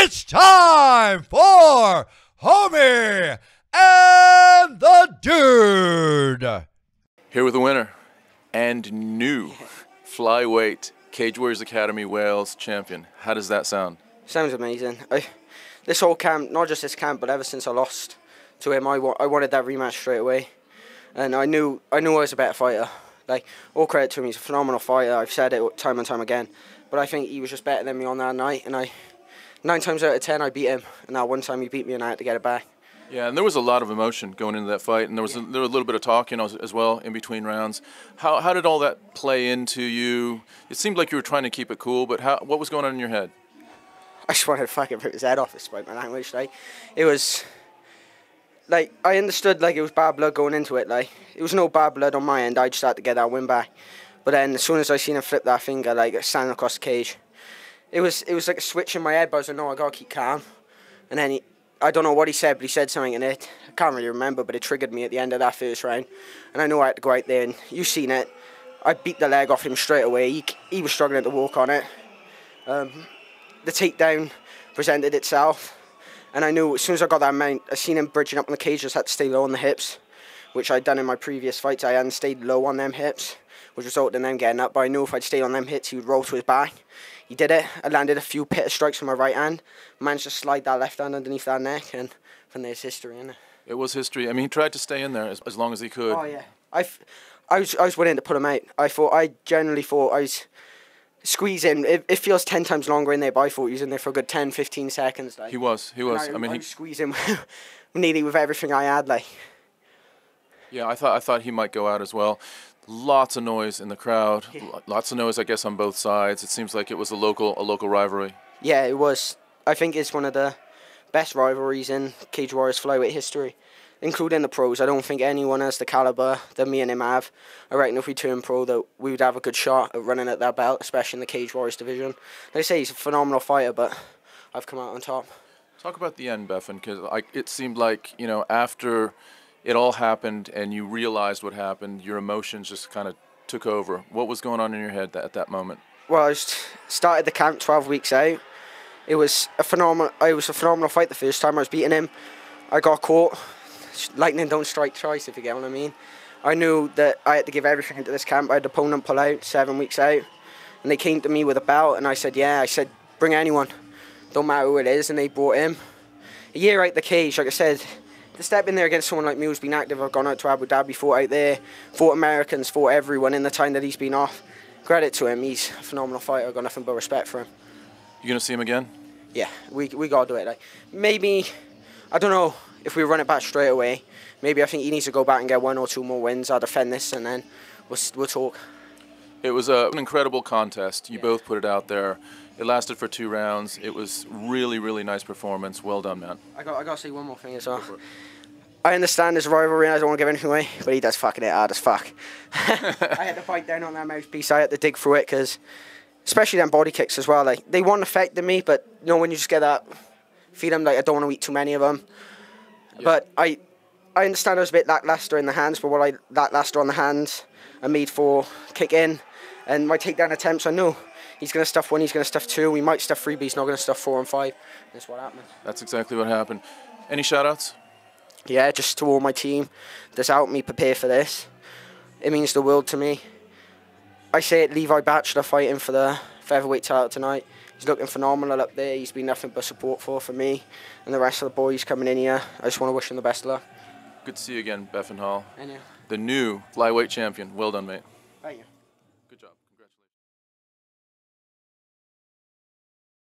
It's time for Homie and the Dude. Here with the winner and new flyweight Cage Warriors Academy Wales champion. How does that sound? Sounds amazing. This whole camp, not just this camp, but ever since I lost to him, I wanted that rematch straight away, and I knew I was a better fighter. Like, all credit to him, he's a phenomenal fighter. I've said it time and time again, but I think he was just better than me on that night, and 9 times out of 10 I beat him, and that one time he beat me and I had to get it back. Yeah, and there was a lot of emotion going into that fight, and there was a little bit of talking as well in between rounds. How did all that play into you? It seemed like you were trying to keep it cool, but what was going on in your head? I just wanted to fucking rip his head off, despite my language. Like, it was, like, I understood, like, it was bad blood going into it. Like, it was no bad blood on my end. I just had to get that win back. But then, as soon as I seen him flip that finger, like, standing across the cage, it was like a switch in my head. But I was like, no, I gotta keep calm. And then I don't know what he said, but he said something in it. I can't really remember, but it triggered me at the end of that first round. And I knew I had to go out there, and you've seen it. I beat the leg off him straight away. He was struggling to walk on it. The takedown presented itself, and I knew as soon as I got that mount, I seen him bridging up on the cage, just had to stay low on the hips, which I'd done in my previous fights. I hadn't stayed low on them hips, which resulted in them getting up, but I knew if I'd stayed on them hits, he would roll to his back. He did it. I landed a few pitter strikes with my right hand, managed to slide that left hand underneath that neck, and from there's history, innit? It was history. I mean, he tried to stay in there as long as he could. Oh, yeah. I was willing to put him out. I genuinely thought I was squeezing. It feels 10 times longer in there, but I thought he was in there for a good 10, 15 seconds. Like. He was. I mean, I was squeezing nearly with everything I had. Like. Yeah, I thought he might go out as well. Lots of noise in the crowd. Yeah. Lots of noise, I guess, on both sides. It seems like it was a local rivalry. Yeah, it was. I think it's one of the best rivalries in Cage Warriors flyweight history, including the pros. I don't think anyone has the caliber that me and him have. I reckon if we turn pro, that we would have a good shot at running at that belt, especially in the Cage Warriors division. Like I say, he's a phenomenal fighter, but I've come out on top. Talk about the end, Befan, because it seemed like, you know, after it all happened and you realized what happened, your emotions just kind of took over. What was going on in your head at that moment? Well, I started the camp 12 weeks out. It was a phenomenal fight the first time I was beating him. I got caught. Lightning don't strike twice, if you get what I mean. I knew that I had to give everything into this camp. I had the opponent pull out 7 weeks out, and they came to me with a belt, and I said, yeah. I said, bring anyone, don't matter who it is, and they brought him. A year out the cage, like I said, to step in there against someone like me who's been active, I've gone out to Abu Dhabi, fought out there, fought Americans, fought everyone in the time that he's been off. Credit to him, he's a phenomenal fighter. I've got nothing but respect for him. You gonna see him again? Yeah, we gotta do it. Like, maybe, I don't know if we run it back straight away. Maybe I think he needs to go back and get 1 or 2 more wins. I'll defend this, and then we'll talk. It was an incredible contest. You both put it out there. It lasted for 2 rounds. It was really, really nice performance. Well done, man. I got to say one more thing as well. I understand this rivalry, and I don't want to give anything away, but he does fucking it hard as fuck. I had to bite down on that mouthpiece. I had to dig through it, because especially them body kicks as well. Like, they weren't affecting me, but you know when you just get that feeling like I don't want to eat too many of them. Yeah. But I understand I was a bit lackluster in the hands, but what I lackluster on the hands, I made for kick in, and my takedown attempts, I know he's going to stuff 1, he's going to stuff 2, we might stuff 3, but he's not going to stuff 4 and 5. That's what happened. That's exactly what happened. Any shout-outs? Yeah, just to all my team that's helped me prepare for this. It means the world to me. I say it, Levi Batchelor fighting for the featherweight title tonight. He's looking phenomenal up there. He's been nothing but support for me and the rest of the boys coming in here. I just want to wish him the best of luck. Good to see you again, Befan Hall. And you. The new flyweight champion. Well done, mate. Thank you.